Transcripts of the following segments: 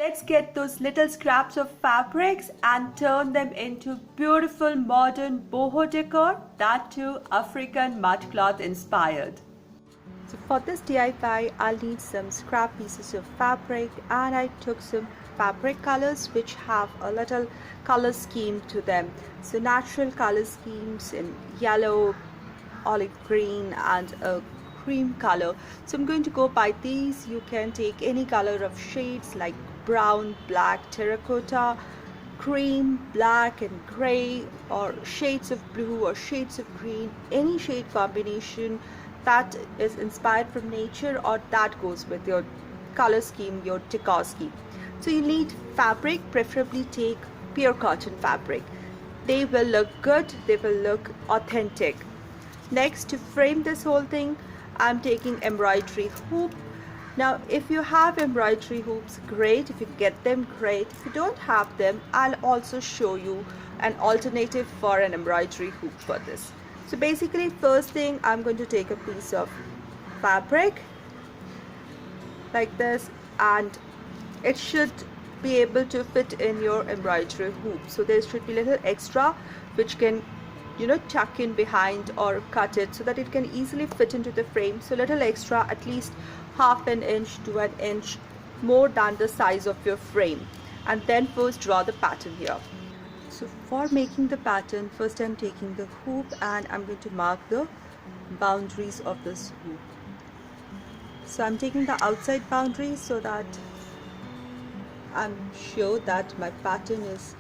Let's get those little scraps of fabrics and turn them into beautiful modern boho decor, that too African mudcloth inspired. So for this DIY, I'll need some scrap pieces of fabric, and I took some fabric colors which have a little color scheme to them. So natural color schemes in yellow, olive green and a cream color. So I'm going to go by these. You can take any color of shades like brown, black, terracotta, cream, black and gray, or shades of blue or shades of green, any shade combination that is inspired from nature or that goes with your color scheme, your decor scheme. So you need fabric, preferably take pure cotton fabric. They will look good, they will look authentic. Next, to frame this whole thing, I'm taking embroidery hoop. Now if you have embroidery hoops, great. If you get them, great. If you don't have them, I'll also show you an alternative for an embroidery hoop for this. So basically, first thing, I'm going to take a piece of fabric like this, and it should be able to fit in your embroidery hoop. So there should be a little extra which can, tuck in behind or cut it so that it can easily fit into the frame. So little extra, at least half an inch to an inch more than the size of your frame. And then first draw the pattern here. So for making the pattern, first I'm taking the hoop and I'm going to mark the boundaries of this hoop. So I'm taking the outside boundary so that I'm sure that my pattern is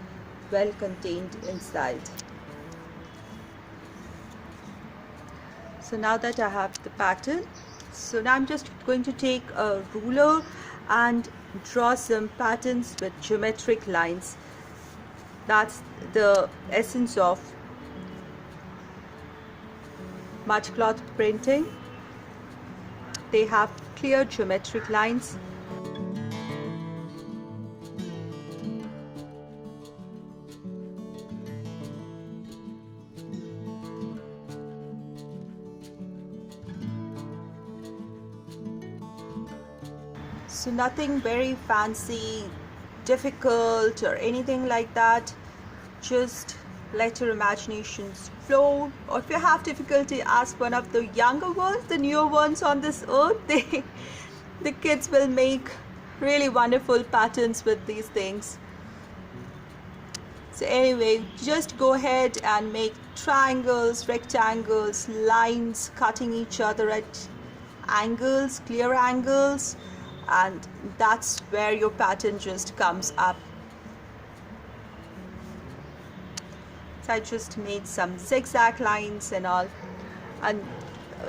well contained inside. So now that I have the pattern, so now I'm just going to take a ruler and draw some patterns with geometric lines. That's the essence of mudcloth printing. They have clear geometric lines. So nothing very fancy, difficult or anything like that. Just let your imaginations flow. Or if you have difficulty, ask one of the younger ones, the newer ones on this earth. The kids will make really wonderful patterns with these things. So anyway, just go ahead and make triangles, rectangles, lines cutting each other at angles, clear angles, and that's where your pattern just comes up. So I just made some zigzag lines and all, and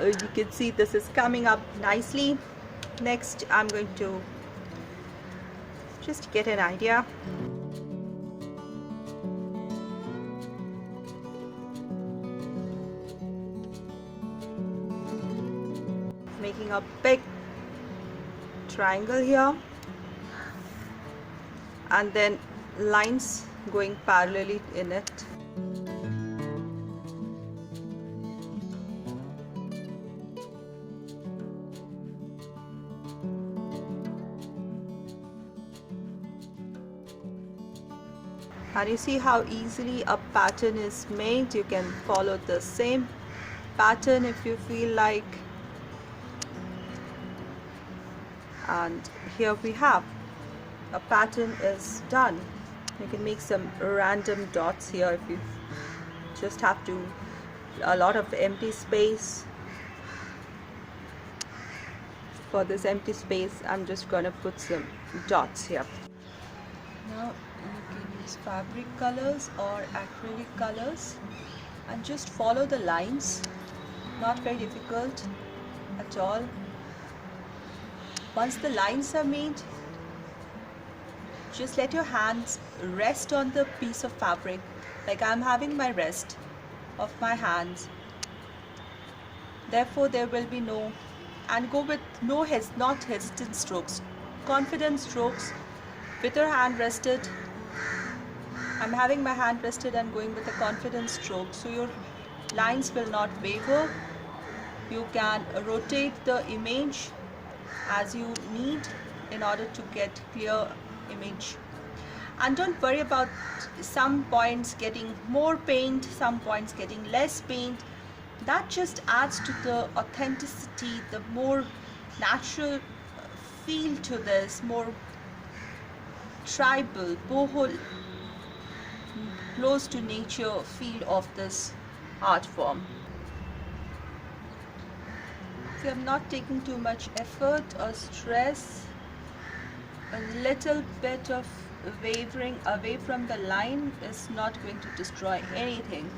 you can see this is coming up nicely. Next, I'm going to just get an idea. Making a big triangle here, and then lines going parallelly in it. And you see how easily a pattern is made. You can follow the same pattern if you feel like. And here we have a pattern is done. You can make some random dots here if you just have a lot of empty space. For this empty space, I'm just gonna put some dots here. Now you can use fabric colors or acrylic colors and just follow the lines. Not very difficult at all. Once the lines are made, just let your hands rest on the piece of fabric, like I'm having my rest of my hands. Therefore there will be no, and go with not hesitant strokes, confident strokes with your hand rested. I'm having my hand rested and going with a confident stroke, so your lines will not waver. You can rotate the image as you need in order to get clear image. And don't worry about some points getting more paint, some points getting less paint. That just adds to the authenticity, the more natural feel to this, more tribal, boho, close to nature feel of this art form. So I'm not taking too much effort or stress. A little bit of wavering away from the line is not going to destroy anything.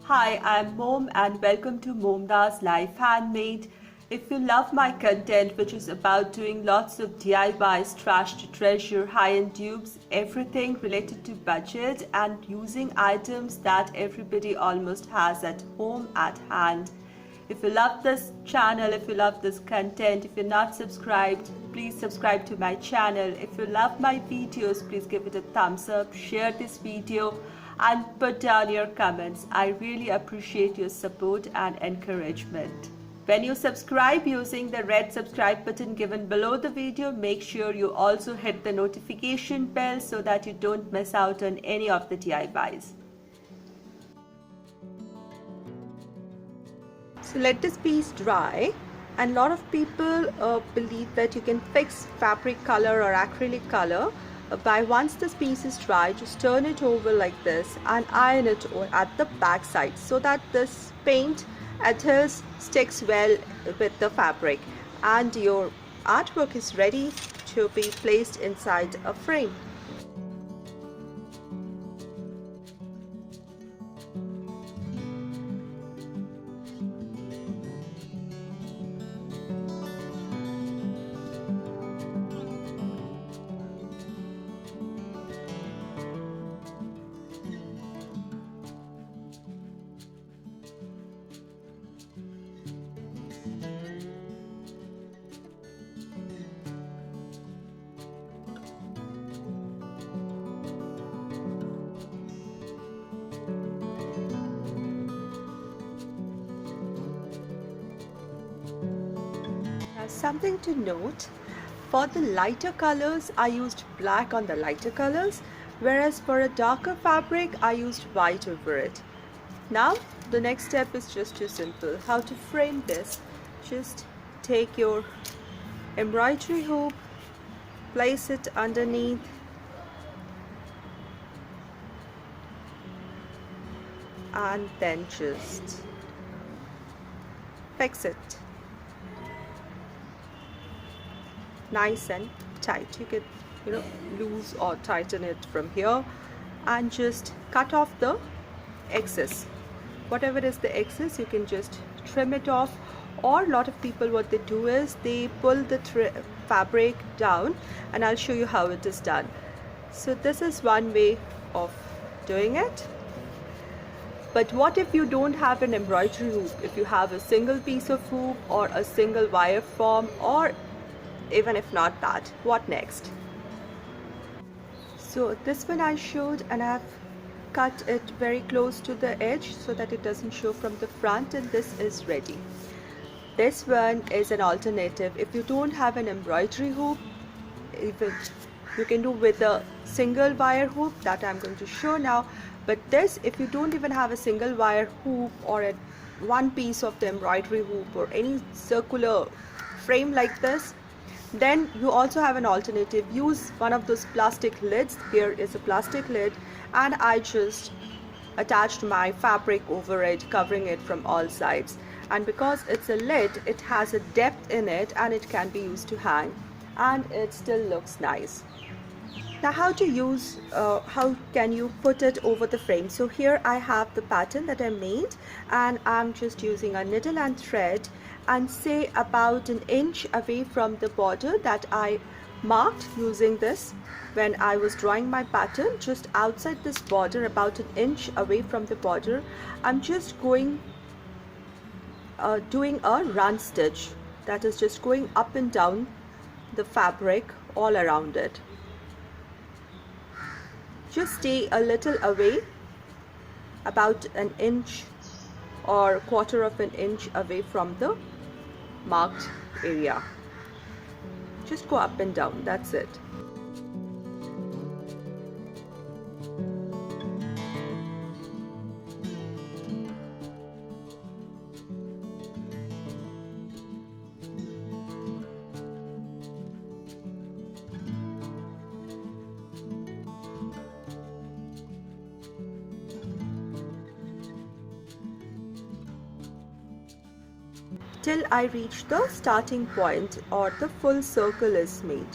Hi, I'm Mom and welcome to Momda's Life Handmade. If you love my content, which is about doing lots of DIYs, trash to treasure, high-end dupes, everything related to budget and using items that everybody almost has at home at hand. If you love this channel, if you love this content, if you're not subscribed, please subscribe to my channel. If you love my videos, please give it a thumbs up, share this video and put down your comments. I really appreciate your support and encouragement. When you subscribe using the red subscribe button given below the video, make sure you also hit the notification bell so that you don't miss out on any of the DIYs. So let this piece dry, and a lot of people believe that you can fix fabric color or acrylic color by once this piece is dry, just turn it over like this and iron it at the back side so that this paint adheres, sticks well with the fabric, and your artwork is ready to be placed inside a frame. Something to note, for the lighter colors I used black on the lighter colors, whereas for a darker fabric I used white over it. Now the next step is just too simple. How to frame this? Just take your embroidery hoop, place it underneath, and then just fix it nice and tight. You could loose or tighten it from here and just cut off the excess. Whatever is the excess, you can just trim it off, or a lot of people, what they do is they pull the fabric down, and I'll show you how it is done. So this is one way of doing it. But what if you don't have an embroidery hoop? If you have a single piece of hoop or a single wire form, or even if not that, what next? So this one I showed, and I've cut it very close to the edge so that it doesn't show from the front, and this is ready. This one is an alternative. If you don't have an embroidery hoop, you can do with a single wire hoop that I'm going to show now. But this, if you don't even have a single wire hoop or one piece of the embroidery hoop or any circular frame like this, then you also have an alternative. Use one of those plastic lids. Here is a plastic lid, and I just attached my fabric over it, covering it from all sides. And because it's a lid, it has a depth in it and it can be used to hang, and it still looks nice. Now how can you put it over the frame? So here I have the pattern that I made, and I'm just using a needle and thread, and say about an inch away from the border that I marked using this when I was drawing my pattern. Just outside this border, about an inch away from the border, I'm just doing a run stitch, that is just going up and down the fabric all around it. Just stay a little away, about an inch or quarter of an inch away from the marked area. Just go up and down, that's it. Till I reach the starting point or the full circle is made.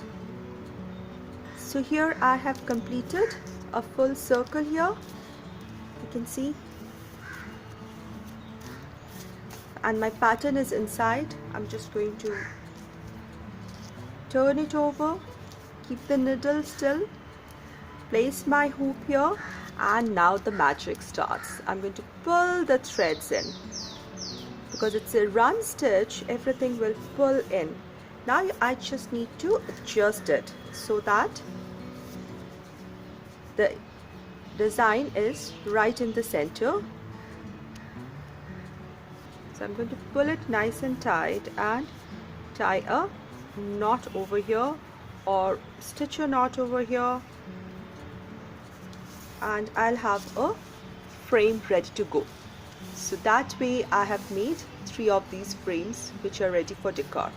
So here I have completed a full circle here, you can see, and my pattern is inside. I'm just going to turn it over, keep the needle still, place my hoop here, and now the magic starts. I'm going to pull the threads in. Because it's a run stitch, everything will pull in. Now I just need to adjust it so that the design is right in the center. So I'm going to pull it nice and tight and tie a knot over here or stitch a knot over here, and I'll have a frame ready to go. So that way I have made 3 of these frames which are ready for decor.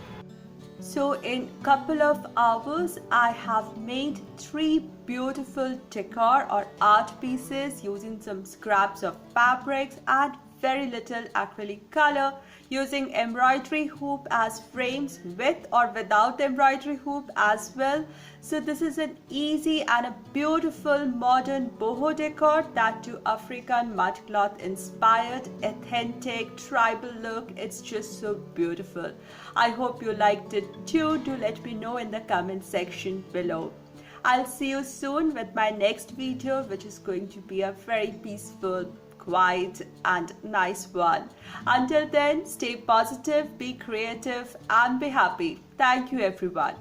So in couple of hours I have made 3 beautiful decor or art pieces using some scraps of fabrics and very little acrylic color, using embroidery hoop as frames with or without the embroidery hoop as well. So this is an easy and a beautiful modern boho decor, that too African mudcloth inspired, authentic tribal look. It's just so beautiful. I hope you liked it too. Do let me know in the comment section below. I'll see you soon with my next video, which is going to be a very peaceful, quiet and nice one. Until then, stay positive, be creative and be happy. Thank you everyone.